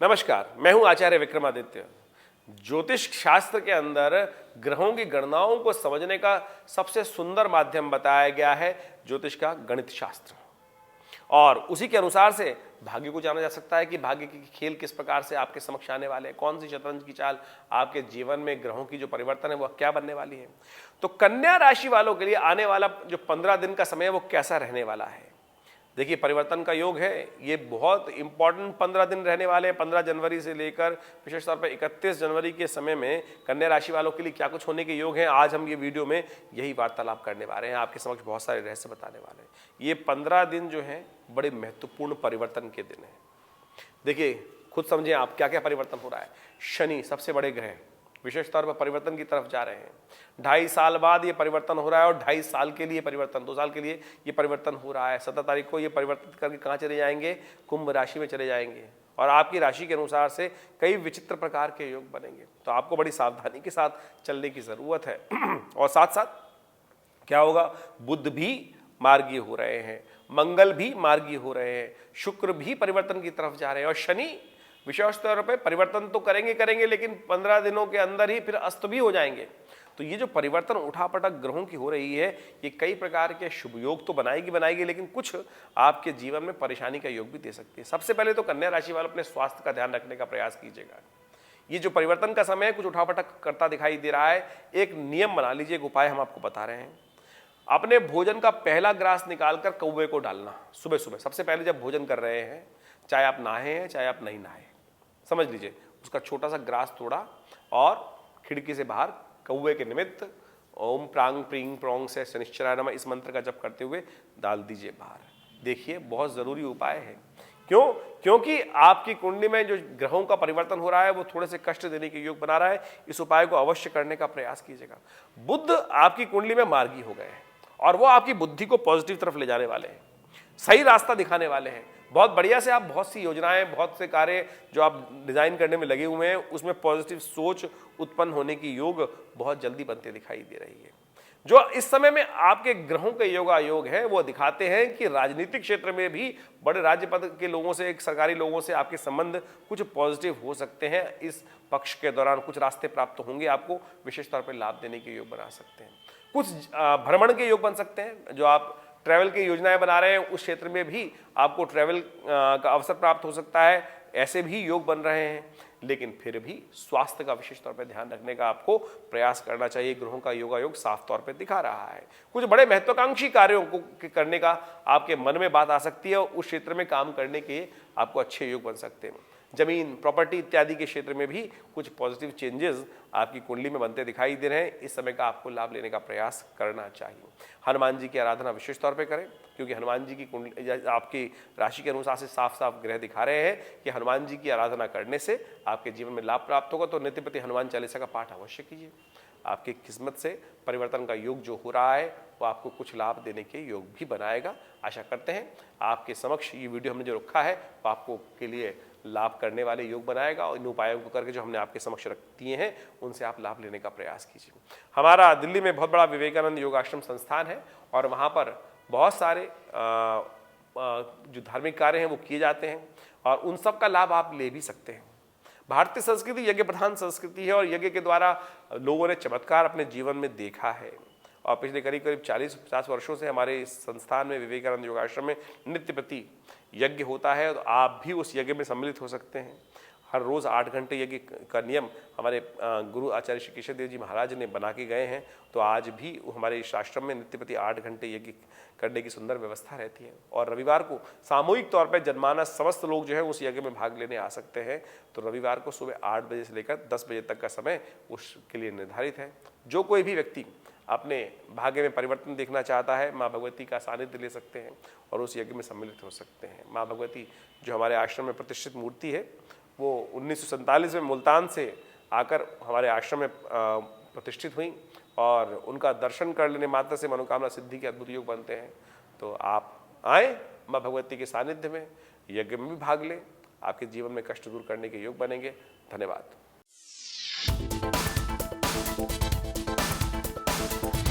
नमस्कार, मैं हूं आचार्य विक्रमादित्य। ज्योतिष शास्त्र के अंदर ग्रहों की गणनाओं को समझने का सबसे सुंदर माध्यम बताया गया है ज्योतिष का गणित शास्त्र। और उसी के अनुसार से भाग्य को जाना जा सकता है कि भाग्य के खेल किस प्रकार से आपके समक्ष आने वाले हैं, कौन सी शतरंज की चाल आपके जीवन में ग्रहों की जो परिवर्तन है वह क्या बनने वाली है। तो कन्या राशि वालों के लिए आने वाला जो 15 दिन का समय है वो कैसा रहने वाला है। देखिए, परिवर्तन का योग है, ये बहुत इंपॉर्टेंट 15 दिन रहने वाले हैं। 15 जनवरी से लेकर विशेष तौर पर 31 जनवरी के समय में कन्या राशि वालों के लिए क्या कुछ होने के योग हैं, आज हम ये वीडियो में यही वार्तालाप करने वाले हैं, आपके समक्ष बहुत सारे रहस्य बताने वाले हैं। ये 15 दिन जो हैं बड़े महत्वपूर्ण परिवर्तन के दिन हैं। देखिए, खुद समझें आप क्या क्या परिवर्तन हो रहा है। शनि सबसे बड़े ग्रह विशेष तौर पर परिवर्तन की तरफ जा रहे हैं। 2.5 साल बाद ये परिवर्तन हो रहा है और 2.5 साल के लिए परिवर्तन, 2 साल के लिए ये परिवर्तन हो रहा है। 17 तारीख को ये परिवर्तन करके कहाँ चले जाएंगे, कुंभ राशि में चले जाएंगे और आपकी राशि के अनुसार से कई विचित्र प्रकार के योग बनेंगे। तो आपको बड़ी सावधानी के साथ चलने की जरूरत है। और साथ साथ क्या होगा, बुध भी मार्गीय हो रहे हैं, मंगल भी मार्गीय हो रहे हैं, शुक्र भी परिवर्तन की तरफ जा रहे हैं और शनि विशेष तौर पर परिवर्तन तो करेंगे लेकिन 15 दिनों के अंदर ही फिर अस्त भी हो जाएंगे। तो ये जो परिवर्तन उठापटक ग्रहों की हो रही है, ये कई प्रकार के शुभ योग तो बनाएगी लेकिन कुछ आपके जीवन में परेशानी का योग भी दे सकती है। सबसे पहले तो कन्या राशि वाले अपने स्वास्थ्य का ध्यान रखने का प्रयास कीजिएगा। ये जो परिवर्तन का समय है कुछ उठापटक करता दिखाई दे रहा है। एक नियम बना लीजिए, एक उपाय हम आपको बता रहे हैं। अपने भोजन का पहला ग्रास निकालकर कौवे को डालना सुबह सुबह, सबसे पहले जब भोजन कर रहे हैं, चाहे आप नहाए हैं चाहे आप नहीं नहाए, समझ लीजिए उसका छोटा सा ग्रास तोड़ा और खिड़की से बाहर कौवे के निमित्त ओम प्रांग प्रींग प्रोंग से शनिश्चराय नमः इस मंत्र का जप करते हुए डाल दीजिए बाहर। देखिए, बहुत जरूरी उपाय है। क्यों? क्योंकि आपकी कुंडली में जो ग्रहों का परिवर्तन हो रहा है वो थोड़े से कष्ट देने के योग बना रहा है। इस उपाय को अवश्य करने का प्रयास कीजिएगा। बुध आपकी कुंडली में मार्गी हो गए हैं और वो आपकी बुद्धि को पॉजिटिव तरफ ले जाने वाले हैं, सही रास्ता दिखाने वाले हैं। बहुत बढ़िया से आप बहुत सी योजनाएं, बहुत से कार्य जो आप डिजाइन करने में लगे हुए हैं उसमें पॉजिटिव सोच उत्पन्न होने की योग बहुत जल्दी बनते दिखाई दे रही है। जो इस समय में आपके ग्रहों के योगायोग है वो दिखाते हैं कि राजनीतिक क्षेत्र में भी बड़े राज्य पद के लोगों से, एक सरकारी लोगों से आपके संबंध कुछ पॉजिटिव हो सकते हैं। इस पक्ष के दौरान कुछ रास्ते प्राप्त होंगे, आपको विशेष तौर पर लाभ देने के योग बना सकते हैं। कुछ भ्रमण के योग बन सकते हैं। जो आप ट्रैवल की योजनाएं बना रहे हैं उस क्षेत्र में भी आपको ट्रैवल का अवसर प्राप्त हो सकता है, ऐसे भी योग बन रहे हैं। लेकिन फिर भी स्वास्थ्य का विशेष तौर पर ध्यान रखने का आपको प्रयास करना चाहिए। ग्रहों का योगायोग साफ तौर पर दिखा रहा है। कुछ बड़े महत्वाकांक्षी कार्यों को करने का आपके मन में बात आ सकती है और उस क्षेत्र में काम करने के आपको अच्छे योग बन सकते हैं। जमीन, प्रॉपर्टी इत्यादि के क्षेत्र में भी कुछ पॉजिटिव चेंजेस आपकी कुंडली में बनते दिखाई दे रहे हैं। इस समय का आपको लाभ लेने का प्रयास करना चाहिए। हनुमान जी की आराधना विशेष तौर पे करें, क्योंकि हनुमान जी की कुंडली आपकी राशि के अनुसार से साफ साफ ग्रह दिखा रहे हैं कि हनुमान जी की आराधना करने से आपके जीवन में लाभ प्राप्त होगा। तो नित्यप्रति हनुमान चालीसा का पाठ अवश्य कीजिए। आपकी किस्मत से परिवर्तन का योग जो हो रहा है वो आपको कुछ लाभ देने के योग भी बनाएगा। आशा करते हैं आपके समक्ष ये वीडियो हमने जो रखा है वो आपको के लिए लाभ करने वाले योग बनाएगा और इन उपायों को करके जो हमने आपके समक्ष रख दिए हैं उनसे आप लाभ लेने का प्रयास कीजिए। हमारा दिल्ली में बहुत बड़ा विवेकानंद योगाश्रम संस्थान है और वहाँ पर बहुत सारे जो धार्मिक कार्य हैं वो किए जाते हैं और उन सब का लाभ आप ले भी सकते हैं। भारतीय संस्कृति यज्ञ प्रधान संस्कृति है और यज्ञ के द्वारा लोगों ने चमत्कार अपने जीवन में देखा है। और पिछले करीब 40-50 वर्षों से हमारे इस संस्थान में विवेकानंद योगाश्रम में नित्य प्रति यज्ञ होता है। तो आप भी उस यज्ञ में सम्मिलित हो सकते हैं। हर रोज़ 8 घंटे यज्ञ का नियम हमारे गुरु आचार्य श्री केशव देव जी महाराज ने बना के गए हैं। तो आज भी हमारे इस आश्रम में नित्य प्रति 8 घंटे यज्ञ करने की सुंदर व्यवस्था रहती है। और रविवार को सामूहिक तौर पर जनमानस समस्त लोग जो है उस यज्ञ में भाग लेने आ सकते हैं। तो रविवार को सुबह 8 बजे से लेकर 10 बजे तक का समय उसके लिए निर्धारित है। जो कोई भी व्यक्ति अपने भाग्य में परिवर्तन देखना चाहता है, माँ भगवती का सानिध्य ले सकते हैं और उस यज्ञ में सम्मिलित हो सकते हैं। माँ भगवती जो हमारे आश्रम में प्रतिष्ठित मूर्ति है वो 1947 में मुल्तान से आकर हमारे आश्रम में प्रतिष्ठित हुई और उनका दर्शन कर लेने मात्र से मनोकामना सिद्धि के अद्भुत योग बनते हैं। तो आप आए माँ भगवती के सानिध्य में, यज्ञ में भी भाग लें, आपके जीवन में कष्ट दूर करने के योग बनेंगे। धन्यवाद।